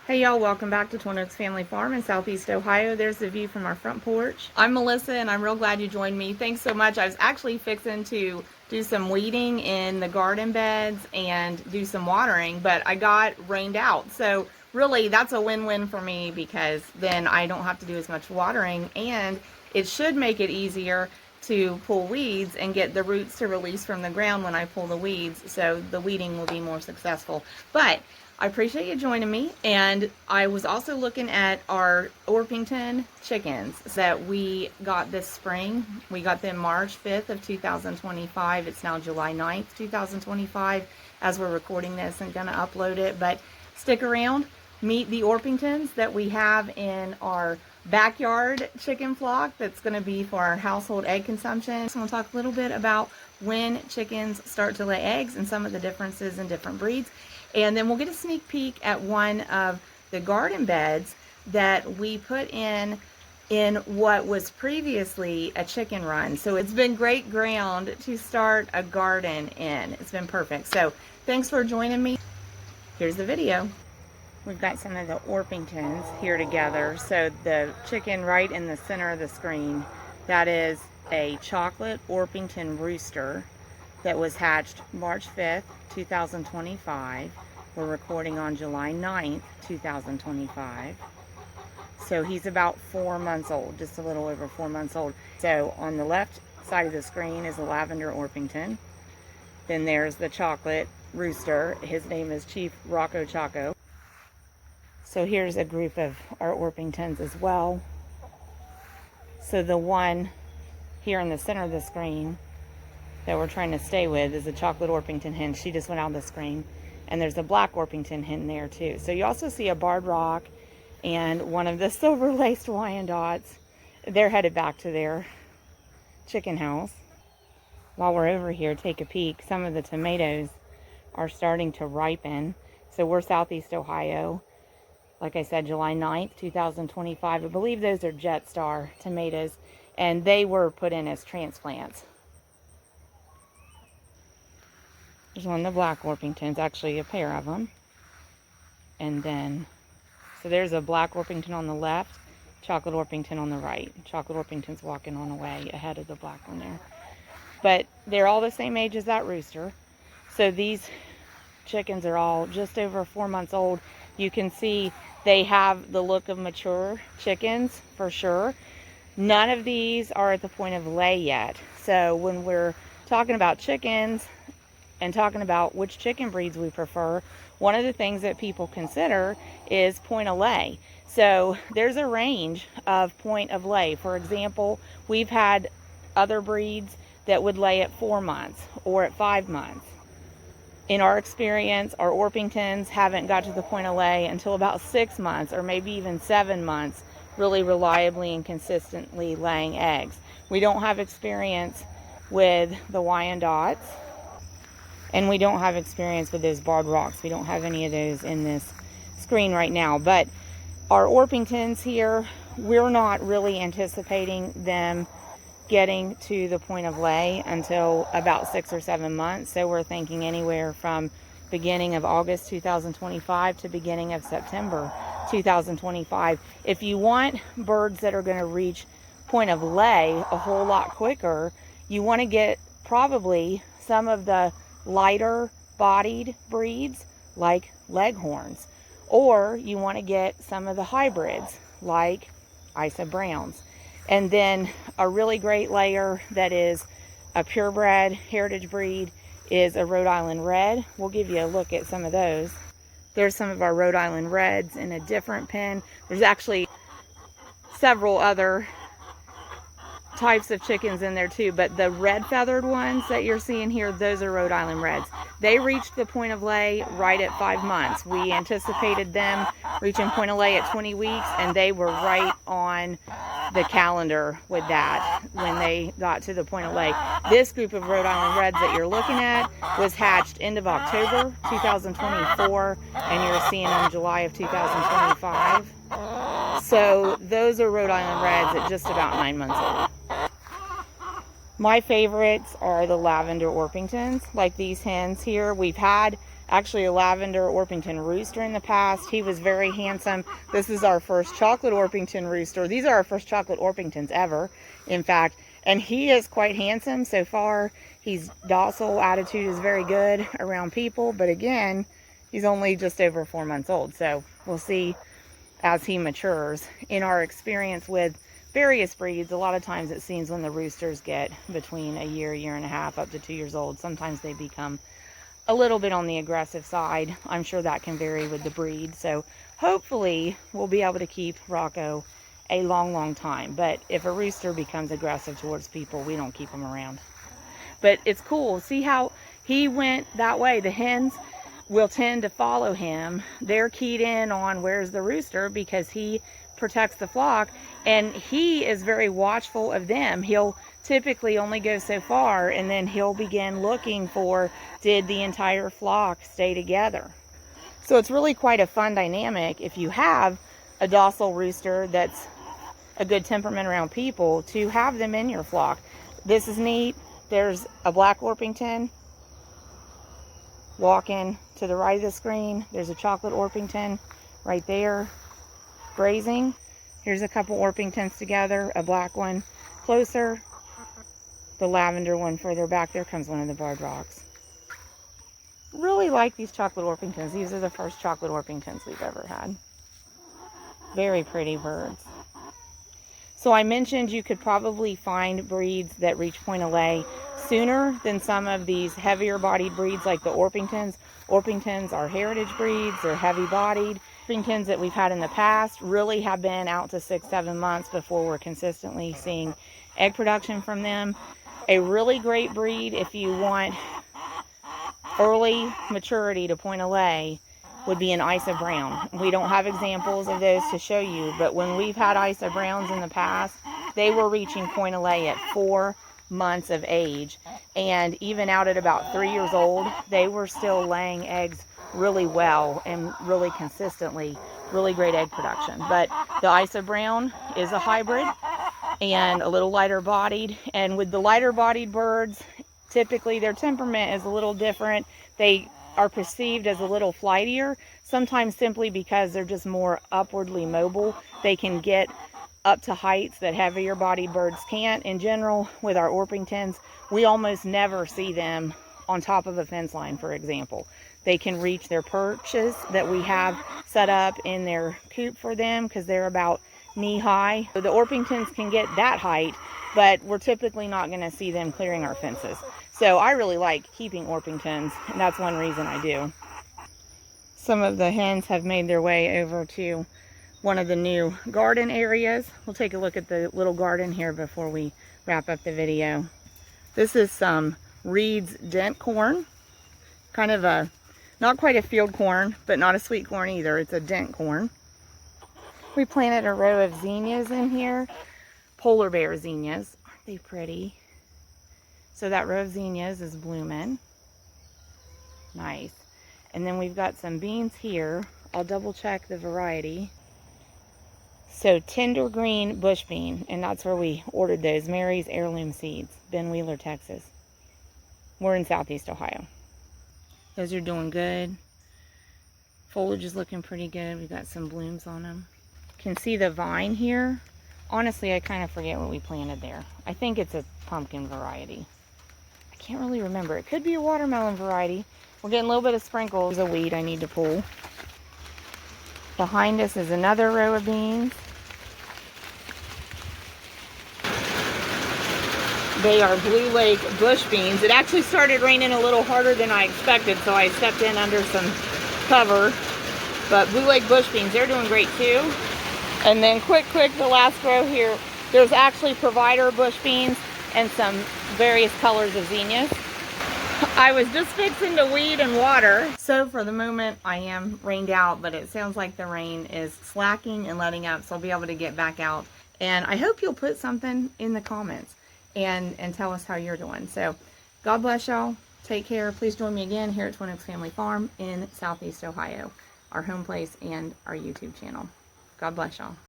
Hey y'all, welcome back to Twin Oaks Family Farm in Southeast Ohio. There's the view from our front porch. I'm Melissa and I'm real glad you joined me. Thanks so much. I was actually fixing to do some weeding in the garden beds and do some watering, but I got rained out. So really that's a win-win for me because then I don't have to do as much watering, and it should make it easier to pull weeds and get the roots to release from the ground when I pull the weeds, so the weeding will be more successful. But I appreciate you joining me, and I was also looking at our Orpington chickens that we got this spring. We got them March 5th of 2025. It's now July 9th, 2025 as we're recording this and gonna upload it, but stick around, meet the Orpingtons that we have in our backyard chicken flock that's going to be for our household egg consumption. So I'm going to talk a little bit about when chickens start to lay eggs and some of the differences in different breeds. And then we'll get a sneak peek at one of the garden beds that we put in what was previously a chicken run. So it's been great ground to start a garden in. It's been perfect. So thanks for joining me. Here's the video. We've got some of the Orpingtons here together. So the chicken right in the center of the screen, that is a chocolate Orpington Rooster that was hatched March 5th, 2025. We're recording on July 9th, 2025. So he's about 4 months old, just a little over 4 months old. So on the left side of the screen is a lavender Orpington. Then there's the chocolate Rooster. His name is Chief Rocco Choco. So here's a group of our Orpingtons as well. So the one here in the center of the screen that we're trying to stay with is a chocolate Orpington hen. She just went out of the screen. And there's a black Orpington hen there too. So you also see a barred rock and one of the silver-laced Wyandottes. They're headed back to their chicken house. While we're over here, take a peek. Some of the tomatoes are starting to ripen. So we're Southeast Ohio. Like I said, July 9th, 2025. I believe those are Jetstar tomatoes, and they were put in as transplants. There's one of the black Orpingtons, actually a pair of them. And then, so there's a black Orpington on the left, chocolate Orpington on the right. Chocolate Orpington's walking on away ahead of the black one there. But they're all the same age as that rooster. So these chickens are all just over 4 months old. You can see they have the look of mature chickens for sure. None of these are at the point of lay yet. So when we're talking about chickens and talking about which chicken breeds we prefer, one of the things that people consider is point of lay. So there's a range of point of lay. For example, we've had other breeds that would lay at 4 months or at 5 months. In our experience, our Orpingtons haven't got to the point of lay until about 6 months or maybe even 7 months, really reliably and consistently laying eggs. We don't have experience with the Wyandottes, and we don't have experience with those barred rocks. We don't have any of those in this screen right now. But our Orpingtons here, we're not really anticipating them getting to the point of lay until about 6 or 7 months. So we're thinking anywhere from beginning of August 2025 to beginning of September 2025. If you want birds that are going to reach point of lay a whole lot quicker, you want to get probably some of the lighter bodied breeds like Leghorns, or you want to get some of the hybrids like Isa Browns. And then a really great layer that is a purebred heritage breed is a Rhode Island Red. We'll give you a look at some of those. There's some of our Rhode Island Reds in a different pen. There's actually several other types of chickens in there too, but the red feathered ones that you're seeing here, those are Rhode Island Reds. They reached the point of lay right at 5 months. We anticipated them reaching point of lay at 20 weeks, and they were right on the calendar with that when they got to the point of lay. This group of Rhode Island Reds that you're looking at was hatched end of October 2024, and you're seeing them July of 2025. So those are Rhode Island Reds at just about 9 months old. My favorites are the lavender Orpingtons, like these hens here. We've had actually a lavender Orpington rooster in the past. He was very handsome. This is our first chocolate Orpington rooster. These are our first chocolate Orpingtons ever, in fact. And he is quite handsome so far. He's docile, attitude is very good around people. But again, he's only just over 4 months old. So we'll see as he matures. In our experience with various breeds, a lot of times it seems when the roosters get between a year and a half, up to 2 years old, sometimes they become a little bit on the aggressive side. I'm sure that can vary with the breed. So hopefully we'll be able to keep Rocco a long time. But if a rooster becomes aggressive towards people, we don't keep him around. But it's cool. See how he went that way? The hens will tend to follow him. They're keyed in on where's the rooster because he protects the flock, and he is very watchful of them. He'll typically only go so far, and then he'll begin looking for, did the entire flock stay together? So it's really quite a fun dynamic if you have a docile rooster that's a good temperament around people, to have them in your flock. This is neat. There's a black Orpington walking to the right of the screen. There's a chocolate Orpington right there grazing. Here's a couple Orpingtons together, a black one closer, the lavender one further back. There comes one of the barred rocks. Really like these chocolate Orpingtons. These are the first chocolate Orpingtons we've ever had. Very pretty birds. So I mentioned you could probably find breeds that reach point of lay sooner than some of these heavier bodied breeds like the Orpingtons. Orpingtons are heritage breeds. They're heavy bodied. Orpingtons that we've had in the past really have been out to 6-7 months before we're consistently seeing egg production from them. A really great breed if you want early maturity to point of lay would be an Isa Brown. We don't have examples of those to show you, but when we've had Isa Browns in the past, they were reaching point of lay at 4 months of age, and even out at about 3 years old, they were still laying eggs really well and really consistently. Really great egg production. But the Isa Brown is a hybrid and a little lighter bodied, and with the lighter bodied birds, typically their temperament is a little different. They are perceived as a little flightier, sometimes simply because they're just more upwardly mobile. They can get up to heights that heavier bodied birds can't. In general, with our Orpingtons, we almost never see them on top of a fence line, for example. They can reach their perches that we have set up in their coop for them because they're about knee high. So the Orpingtons can get that height, but we're typically not going to see them clearing our fences. So I really like keeping Orpingtons, and that's one reason I do. Some of the hens have made their way over to one of the new garden areas. We'll take a look at the little garden here before we wrap up the video. This is some Reed's dent corn. Kind of a, not quite a field corn, but not a sweet corn either. It's a dent corn. We planted a row of zinnias in here. Polar bear zinnias. Aren't they pretty? So that row of zinnias is blooming. Nice. And then we've got some beans here. I'll double check the variety. So tender green bush bean, and that's where we ordered those. Mary's Heirloom Seeds, Ben Wheeler, Texas. We're in Southeast Ohio. Those are doing good. Foliage is looking pretty good. We've got some blooms on them. Can see the vine here. Honestly, I kind of forget what we planted there. I think it's a pumpkin variety. I can't really remember. It could be a watermelon variety. We're getting a little bit of sprinkles. There's a weed I need to pull. Behind us is another row of beans. They are Blue Lake bush beans. It actually started raining a little harder than I expected, so I stepped in under some cover. But Blue Lake bush beans, they're doing great too. And then quick, the last row here, there's actually provider bush beans and some various colors of zinnias. I was just fixing to weed and water. So for the moment, I am rained out, but it sounds like the rain is slacking and letting up, so I'll be able to get back out. And I hope you'll put something in the comments and tell us how you're doing. So God bless y'all. Take care. Please join me again here at Twin Oaks Family Farm in Southeast Ohio, our home place and our YouTube channel. God bless y'all.